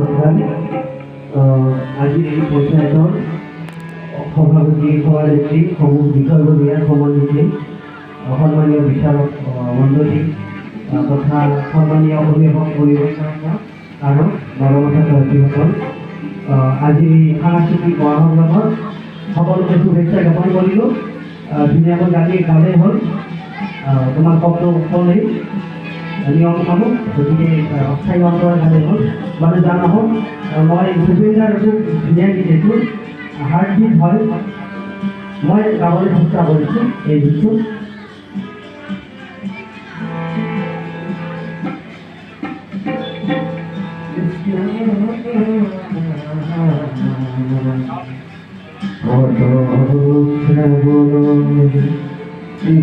নমস্কাৰ। আজি এই পঞ্চায়তৰ সভাপতি সভানেত্ৰী সমূহ বিষয়ববীয়া সমন্বিতে সন্মানীয় বিচাৰক মণ্ডলী তথা সন্মানীয় অভিভাৱক পৰিৱেশক আৰু নৱমতা ছাত্ৰীসকল, আজি সাংস্কৃতিক মহাসংগ্ৰামত সকলোকে শুভেচ্ছা জ্ঞাপন কৰিলোঁ। ধুনীয়াকৈ গালেই হ'ল, তোমাৰ শব্দ ক'লেই নিয়ম পালোঁ, গতিকে অস্থায়ী অন্তৰৰ গালেই হ'ল মানে যা নহওক। মই ভূপেন্দ্ৰাৰ খুব ধুনীয়া গীত এইটো হাৰ্টবিট হয়, মই গাবলৈ চেষ্টা কৰিছোঁ এই গীতটো।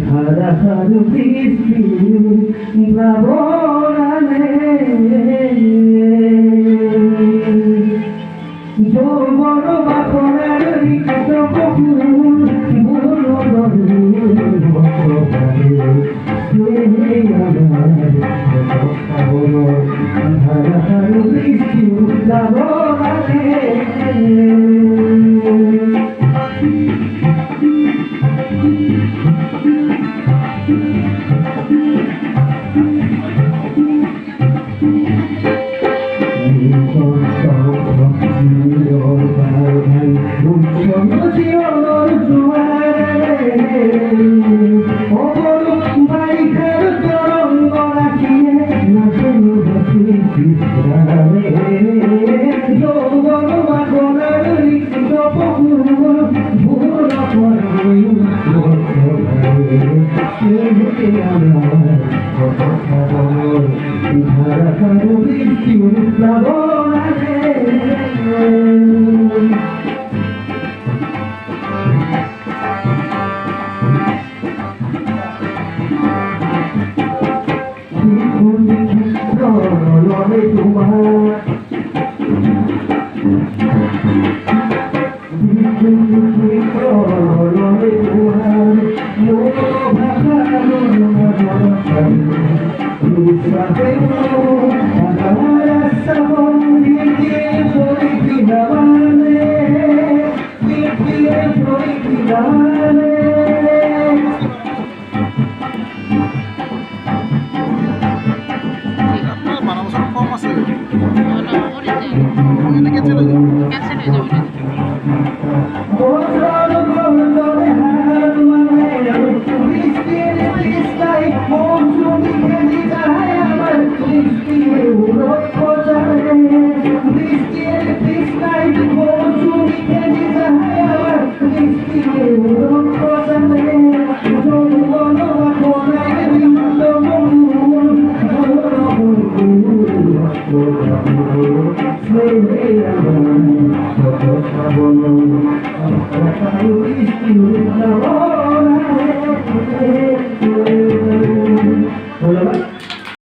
ধারাসার বৃষ্টি প্লাবনে যৌবন বাপনার রিক্ত বকুল ধারাসার বৃষ্টি প্লাবনে ধন্যবাদ।